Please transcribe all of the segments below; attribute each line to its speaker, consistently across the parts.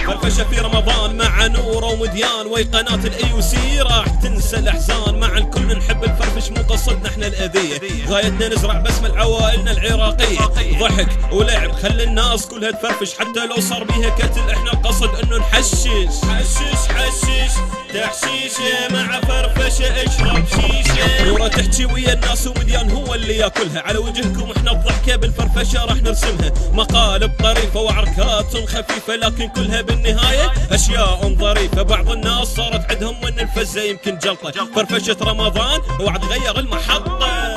Speaker 1: فرفشة في رمضان مع نورة ومديان وي قناة الاي يو سي راح تنسى الاحزان، مع الكل نحب الفرفش مو قصدنا احنا الاذية، غايتنا نزرع بسمة عوائلنا العراقية، ضحك ولعب خلي الناس كلها تفرفش حتى لو صار بيها كتل، احنا القصد انه نحشش حشش تحشيشة مع فرفشة اشرب شيشة، نورة تحكي ويا الناس ومديان هو اللي ياكلها، على وجهكم احنا الضحكة بالفرفشة راح نرسمها، مقالب طريفة وعركات خفيفة لكن كلها بالنهاية اشياء ظريفة، بعض الناس صارت عندهم من الفزة يمكن جلطة، فرفشة رمضان وعد غير المحطة.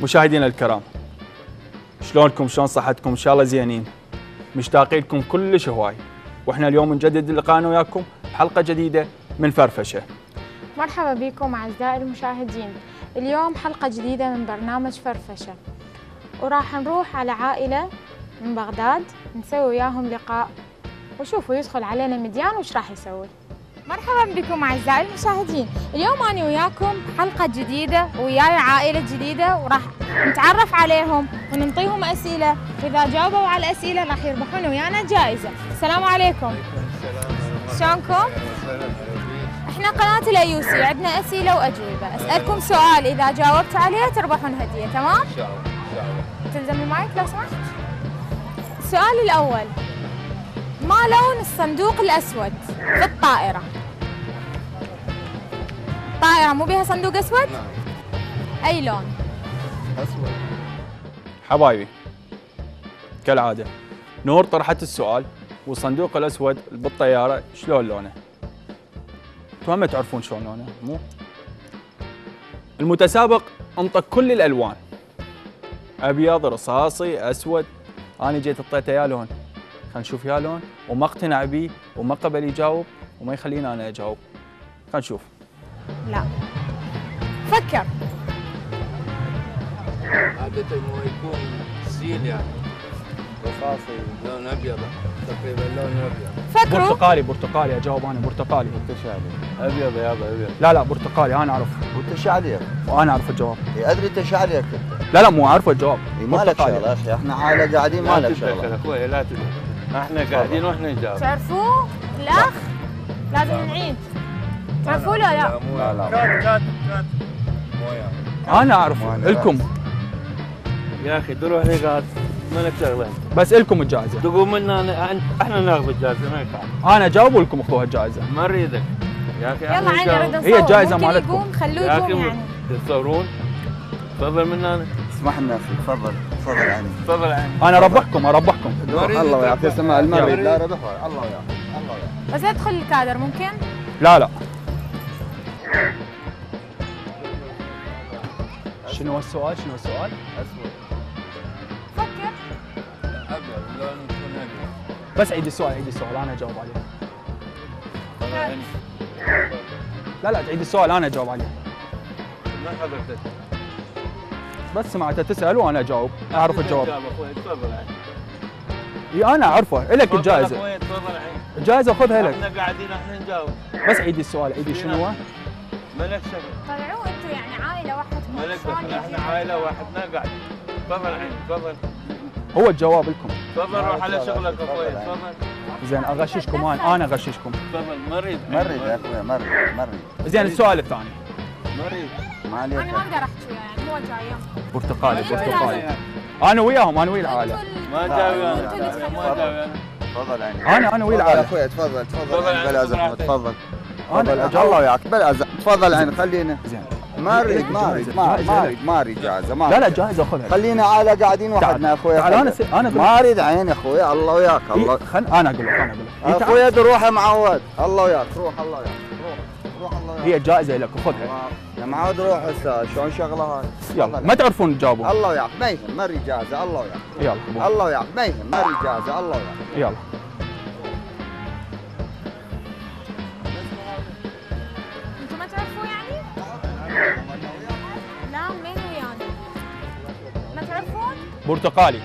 Speaker 2: مشاهدينا الكرام، شلونكم؟ شلون صحتكم؟ ان شاء الله زينين. مشتاقين لكم كلش هواي، واحنا اليوم نجدد لقاءنا وياكم بحلقه جديده من فرفشه.
Speaker 3: مرحبا بكم اعزائي المشاهدين، اليوم حلقه جديده من برنامج فرفشه، وراح نروح على عائله من بغداد نسوي وياهم لقاء، وشوفوا يدخل علينا مديان وش راح يسوي. مرحبا بكم اعزائي المشاهدين، اليوم انا وياكم حلقه جديده وياي عائله جديده، وراح نتعرف عليهم وننطيهم اسئله، واذا جاوبوا على الاسئله راح يربحون ويانا جائزه. السلام عليكم. شلونكم؟ احنا قناه الاي يو سي، عندنا اسئله واجوبه، اسالكم سؤال اذا جاوبتوا عليه تربحون هديه، تمام؟ ان شاء الله. تلزم المايك لو سمحت. السؤال الاول، ما لون الصندوق الاسود في الطائره؟ الطائره مو بيها صندوق اسود؟ نعم. اي لون؟
Speaker 2: اسود. حبايبي كالعاده نور طرحت السؤال، والصندوق الاسود بالطياره شلون لونه؟ انتم هم تعرفون شلون لونه مو؟ المتسابق انطى كل الالوان، ابيض رصاصي اسود، انا جيت اعطيته يا لون، خلينا نشوف يا لون، وما اقتنع بيه وما قبل يجاوب وما يخليني انا اجاوب. خلينا نشوف.
Speaker 3: لا فكر.
Speaker 4: عادة هو يكون سيل يعني رصاصي لون ابيض، تقريبا لون ابيض.
Speaker 3: فكروا.
Speaker 2: برتقالي اجاوب انا، برتقالي.
Speaker 4: ابيض يابا ابيض.
Speaker 2: لا برتقالي انا اعرف.
Speaker 5: وانت شعليك؟
Speaker 2: وانا اعرف الجواب.
Speaker 5: ادري انت شعليك انت.
Speaker 2: لا مو عارف الجواب.
Speaker 5: ما لك شغله يا اخي، احنا عائله قاعدين ما لك شغله.
Speaker 4: اخوي لا تدري، احنا قاعدين واحنا نجاوب.
Speaker 3: تعرفوه الاخ؟ لازم نعيد. تعرفوه لا؟
Speaker 5: لا
Speaker 4: كات
Speaker 5: مو
Speaker 2: يعني. انا اعرف الكم
Speaker 4: يا اخي تروح نقاط ما لك شغله،
Speaker 2: بس الكم الجائزه.
Speaker 4: تقول منا احنا ناخذ الجائزه ما ينفع.
Speaker 2: انا اجاوب ولكم اخذوها الجائزه.
Speaker 4: ما نريدك يا اخي.
Speaker 3: يلا عنا نريد نصور.
Speaker 2: هي الجائزه مالتكم.
Speaker 3: يقوم خلوه يقوم يعني.
Speaker 4: تصورون؟ تفضل منا.
Speaker 5: اسمح لنا اخي، تفضل عيني.
Speaker 4: تفضل عيني.
Speaker 2: انا اربحكم.
Speaker 5: الله ويعطيك سماع المريض. لا ربح الله وياك.
Speaker 3: بس لا تدخل الكادر ممكن؟
Speaker 2: لا شنو السؤال؟
Speaker 4: اسود.
Speaker 3: فكر.
Speaker 4: ابيض لون يكون ابيض.
Speaker 2: بس عيد السؤال انا اجاوب عليه. لا عيد السؤال انا اجاوب عليه.
Speaker 4: ما حضرتك.
Speaker 2: بس سمعته تسال وانا اجاوب، اعرف الجواب.
Speaker 4: تفضل
Speaker 2: انا اعرفه، لك الجائزه.
Speaker 4: تفضل
Speaker 2: الجائزه خذها لك.
Speaker 4: احنا قاعدين احنا نجاوب.
Speaker 2: بس عيدي السؤال، عيدي شنو هو؟
Speaker 4: مالك شغل.
Speaker 3: طلعوا انتم يعني عائله واحده.
Speaker 4: مالك دخل، احنا عائله واحده قاعدين. تفضل عيني تفضل.
Speaker 2: هو الجواب لكم.
Speaker 4: تفضل روح على شغلك اخوي تفضل.
Speaker 2: زين اغششكم انا اغششكم.
Speaker 4: تفضل ما اريد
Speaker 5: يا اخوي ما اريد.
Speaker 2: زين السؤال الثاني.
Speaker 4: ما اريد.
Speaker 5: ما عليك.
Speaker 3: انا ما اقدر احكي يعني، هو جاي.
Speaker 2: برتقالي. انا وياهم، انا ويا العائله.
Speaker 4: ما جاوي انا. تفضل
Speaker 5: عيني.
Speaker 2: انا ويا العائله.
Speaker 5: اخوي تفضل بلا زحمه. تفضل.
Speaker 2: انا
Speaker 5: الله وياك بلا زحمه. تفضل عيني خلينا. زين. ما اريد جائزه.
Speaker 2: لا جائزه خذها.
Speaker 5: خلينا عائله قاعدين وحدنا يا اخوي.
Speaker 2: انا
Speaker 5: ما اريد عين يا اخوي. الله وياك. الله.
Speaker 2: انا اقول لك
Speaker 5: اخوي روح يا معود. الله وياك. روح الله وياك. روح الله وياك.
Speaker 2: هي الجائزه لك وخذها.
Speaker 5: يا معود روح هسه. شلون شغله هاي؟
Speaker 2: يلا ما تعرفون تجاوبون.
Speaker 5: الله وياك ما يهم. ما اريد جائزه. الله وياك.
Speaker 2: يلا
Speaker 5: الله وياك ما يهم. ما اريد جائزه. الله وياك.
Speaker 2: يلا برتقالي.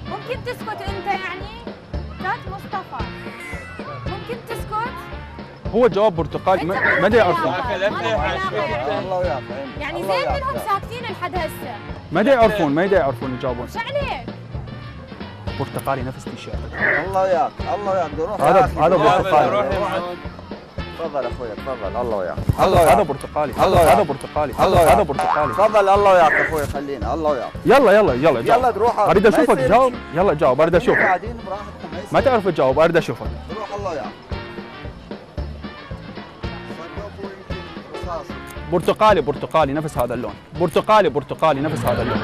Speaker 3: ممكن تسكت انت يعني؟ ذات مصطفى ممكن تسكت؟
Speaker 2: هو جواب برتقالي ما ادري يعرفون.
Speaker 5: الله وياك.
Speaker 3: يعني زين منهم ساكتين لحد هسه.
Speaker 2: ما ادري يعرفون يجاوبون.
Speaker 3: ايش عليك؟
Speaker 2: برتقالي نفس تيشيرت.
Speaker 5: الله وياك الله وياك. روح
Speaker 2: هذا برتقالي.
Speaker 5: تفضل اخوي تفضل. الله وياك.
Speaker 2: هذا برتقالي. هذا برتقالي. هذا برتقالي.
Speaker 5: تفضل. الله وياك اخوي. خلينا. الله وياك.
Speaker 2: يلا جاوب.
Speaker 5: يلا تروح.
Speaker 2: اريد اشوفك جاوب. يلا جاوب اريد اشوفك.
Speaker 5: قاعدين براحتنا.
Speaker 2: ما تعرف تجاوب اريد اشوفك.
Speaker 5: روح. الله وياك. صندوق يمكن رصاصي.
Speaker 2: برتقالي نفس هذا اللون. برتقالي نفس هذا اللون.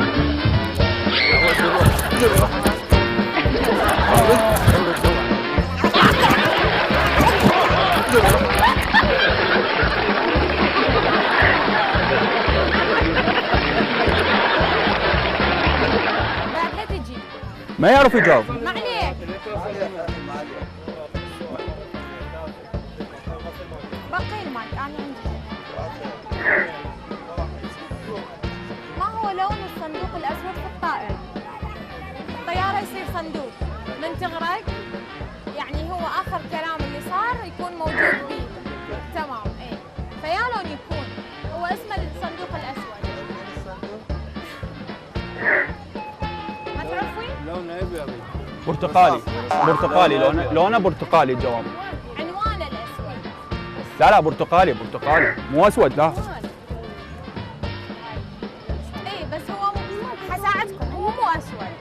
Speaker 2: ما يعرف يجاوب.
Speaker 3: ما عليك. بقي المايك انا عندي. ما هو لون الصندوق الاسود في الطائرة؟ الطيارة يصير صندوق من تغرق، يعني هو اخر كلام اللي صار يكون موجود بيه. تمام ايه. فيا لون يكون هو اسمه الصندوق الاسود. ما تعرفين؟
Speaker 4: لونه ابيض.
Speaker 2: برتقالي لونه برتقالي الجواب.
Speaker 3: عنوانه الاسود.
Speaker 2: لا برتقالي مو اسود لا.
Speaker 3: اي بس هو حساعدكم هو مو اسود.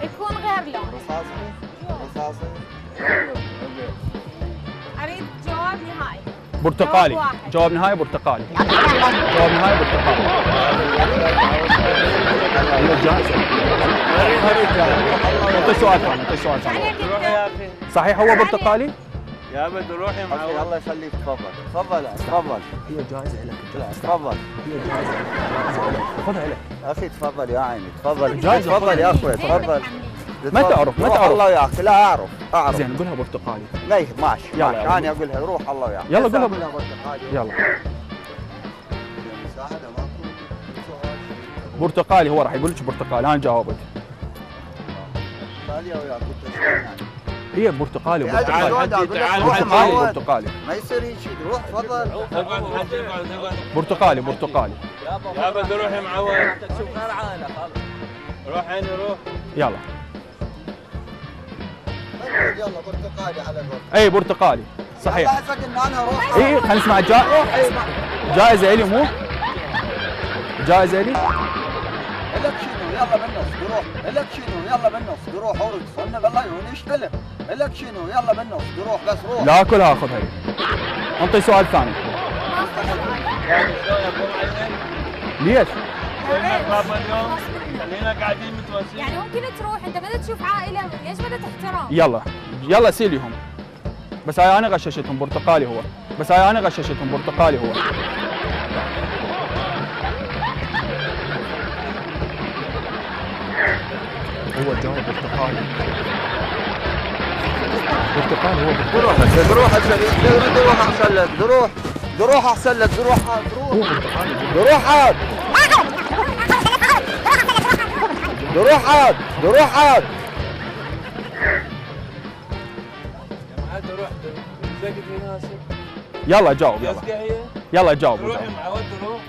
Speaker 3: يكون غير لون.
Speaker 5: رصاصي.
Speaker 3: اريد جواب نهائي.
Speaker 2: برتقالي. جواب نهائي برتقالي. انطي سؤال ثاني. صحيح هو برتقالي؟
Speaker 4: يا ابد روحي مع
Speaker 5: الله يخليك. تفضل.
Speaker 2: هي جائزة لك.
Speaker 5: تفضل.
Speaker 2: خذها لك.
Speaker 5: اخي تفضل يا عيني. تفضل.
Speaker 2: جائزة.
Speaker 5: تفضل يا اخوي. تفضل.
Speaker 2: ما تعرف.
Speaker 5: الله وياك. لا اعرف.
Speaker 2: زين قولها برتقالي.
Speaker 5: ليه ماشي.
Speaker 2: يلا.
Speaker 5: انا اقولها. روح. الله وياك.
Speaker 2: يلا قولها
Speaker 5: برتقالي.
Speaker 2: يلا.
Speaker 5: مساعدة ماكو.
Speaker 2: برتقالي هو راح يقول لك برتقالي. انا جاوبت.
Speaker 5: تعال وياك. كنت شلون يعني؟
Speaker 2: هي برتقالي. برتقالي.
Speaker 5: ما يصير هيك. روح. تفضل.
Speaker 2: برتقالي.
Speaker 4: يا ابد روحي معود. شوف غير عاله خلاص. روح عيني روح.
Speaker 2: يلا.
Speaker 5: يلا برتقالي على قولك.
Speaker 2: اي برتقالي صحيح.
Speaker 5: لا قلنا انا روح.
Speaker 2: اي خلينا نسمع جائزة الي مو؟ جائزة الي؟
Speaker 5: لك شنو يلا بالنص تروح. لك شنو يلا بالنص تروح. ورد صنع بالله يشتلف. لك شنو يلا بالنص تروح. بس روح.
Speaker 2: لا كلها اخذها لي. انطي سؤال ثاني. ليش؟
Speaker 4: بابا اليوم خلينا قاعدين متوسين.
Speaker 3: يعني ممكن تروح انت بدك تشوف عائله ليش بدك تحترم؟
Speaker 2: يلا سيليهم. بس هاي انا غششتهم برتقالي هو. هو جاوب برتقالي.
Speaker 5: روح احسن لك. روح احسن لك. روح عاد.
Speaker 2: يلا جاوب. يلا جاوب.
Speaker 4: روحي معود روح.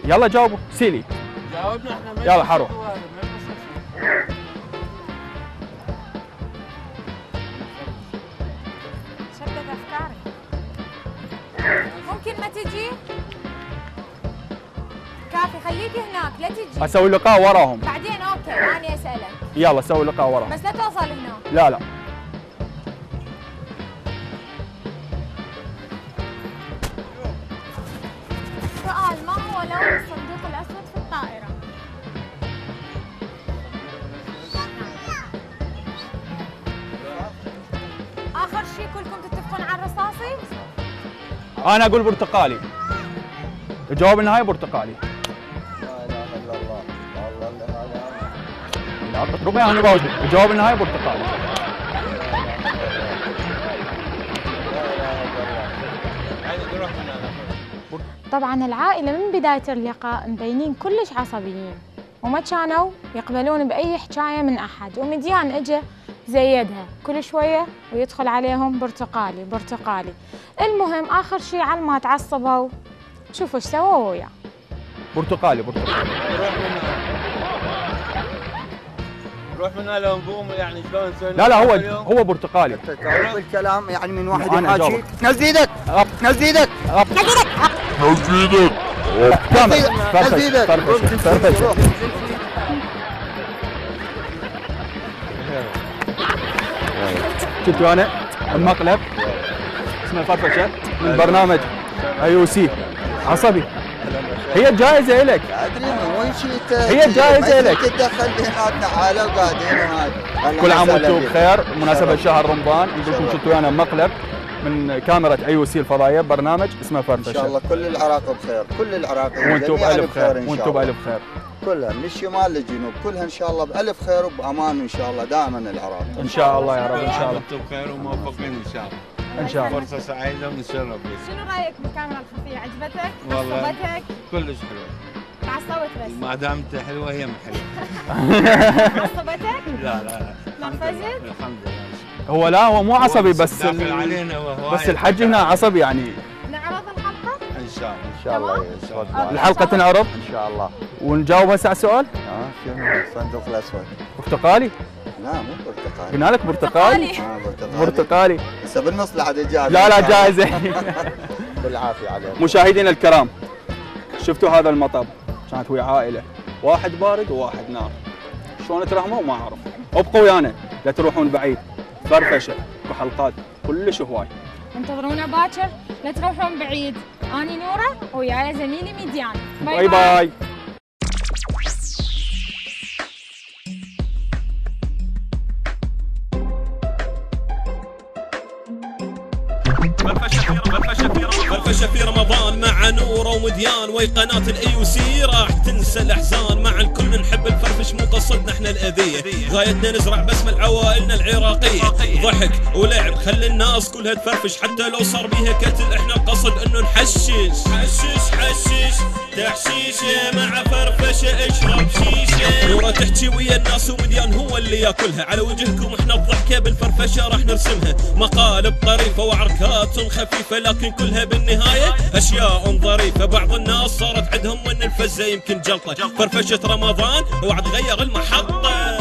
Speaker 2: يلا جاوبوا سيلي.
Speaker 4: جاوبنا احنا.
Speaker 2: يلا حروح.
Speaker 3: شتت افكاري. ممكن ما تجي؟ كافي خليك هناك لا تجي.
Speaker 2: اسوي لقاء وراهم.
Speaker 3: بعدين اوكي انا اسالك.
Speaker 2: يلا سوي لقاء وراهم.
Speaker 3: بس لا توصل هناك.
Speaker 2: لا.
Speaker 3: سؤال ما هو لون الصندوق الاسود في الطائرة؟ اخر شيء كلكم تتفقون على الرصاصي؟
Speaker 2: انا اقول برتقالي. الجواب النهائي برتقالي.
Speaker 5: لا اله الا الله.
Speaker 2: لا تطربني انا بقول الجواب النهائي برتقالي.
Speaker 3: طبعا العائلة من بداية اللقاء مبينين كلش عصبيين، وما كانوا يقبلون بأي حكاية من أحد، ومديان إجا زيدها كل شوية ويدخل عليهم برتقالي برتقالي. المهم آخر شي على ما تعصبوا شوفوا ايش سووا وياه.
Speaker 2: برتقالي برتقالي.
Speaker 4: روح من الانبوم يعني شلون نسوي؟
Speaker 2: لا هو برتقالي.
Speaker 5: تعرف الكلام يعني من واحد
Speaker 2: أنا
Speaker 5: يحاكيك.
Speaker 2: أجاوبك.
Speaker 5: نزل ايدك نزل ايدك نزل ايدك
Speaker 2: كامل.
Speaker 5: نزل ايدك
Speaker 2: فرفشه. شفتوا انا المقلب اسمه فرفشه من برنامج IOC عصبي. هي الجائزه لك.
Speaker 5: ادري من وين شيء
Speaker 2: هي الجائزة لك.
Speaker 5: تتدخل بيناتنا تعالوا قاعدين وهذا.
Speaker 2: كل عام وانتم بخير مناسبه شهر رمضان. نقول شفتوا ويانا مقلب من كاميرا IOC الفضائيه برنامج اسمه فرفشه.
Speaker 5: ان شاء الله كل العراق بخير، كل العراق
Speaker 2: وانتم بالف خير وانتم بالف خير.
Speaker 5: كلها من الشمال للجنوب كلها ان شاء الله بالف خير وبامان ان شاء الله دائما العراق.
Speaker 2: ان شاء الله يا رب ان شاء الله.
Speaker 4: انتم بخير وموفقين ان شاء الله.
Speaker 2: ان شاء الله.
Speaker 4: فرصه سعيده ونتشرف بك.
Speaker 3: شنو رايك بالكاميرا الخفيه؟ عجبتك؟
Speaker 4: والله.
Speaker 3: عصبتك؟
Speaker 4: كلش حلو.
Speaker 3: تعصبت بس.
Speaker 4: ما دامت حلوه هي حلوه.
Speaker 3: عصبتك؟
Speaker 4: لا.
Speaker 3: نرفزت؟
Speaker 4: الحمد لله.
Speaker 2: هو مو عصبي بس
Speaker 4: داخل علينا وهو
Speaker 2: بس الحج هنا عصبي يعني.
Speaker 3: نعرض الحلقه؟
Speaker 4: ان شاء الله.
Speaker 5: ان شاء الله يسعد
Speaker 2: الحلقه تنعرض
Speaker 5: ان شاء الله.
Speaker 2: ونجاوب هسه على السؤال.
Speaker 5: شنو الصندوق الاسود؟
Speaker 2: برتقالي.
Speaker 5: لا مو برتقالي.
Speaker 2: قلنا لك برتقالي.
Speaker 5: برتقالي
Speaker 2: برتقالي.
Speaker 5: هسه بالنص لحد جاهز.
Speaker 2: لا جائزه.
Speaker 5: بالعافيه عليكم.
Speaker 2: مشاهدينا الكرام شفتوا هذا المطب كانت ويا عائله، واحد بارد وواحد نار. شلون ترحموا ما اعرف. ابقوا ويانا لا تروحون بعيد. فرفشه وحلقات كلش هواي.
Speaker 3: انتظرونا باكر لا تروحون بعيد. اني نوره وياي زميلي ميديان.
Speaker 2: باي باي.
Speaker 1: فرفشه في رمضان مع نوره ومديان وي قناه IOC راح تنسى الاحزان. مع الكل نحب الفرفش مو قصدنا احنا الاذيه، غايتنا نزرع بسمه لعوائلنا العراقيه. ضحك ولعب خلي الناس كلها تفرفش حتى لو صار بيها كتل. احنا القصد انه نحشش حشش تحشيشه مع فرفشه اشرب شيشه. نوره تحكي ويا الناس ومديان هو اللي ياكلها. على وجهكم احنا الضحكه بالفرفشه راح نرسمها. مقالب طريفه وعركات خفيفه لكن كلها بالنهايه اشياء ظريفه. بعض الناس صارت عندهم من الفزه يمكن جلطه. فرفشه رمضان وعد غير المحطه.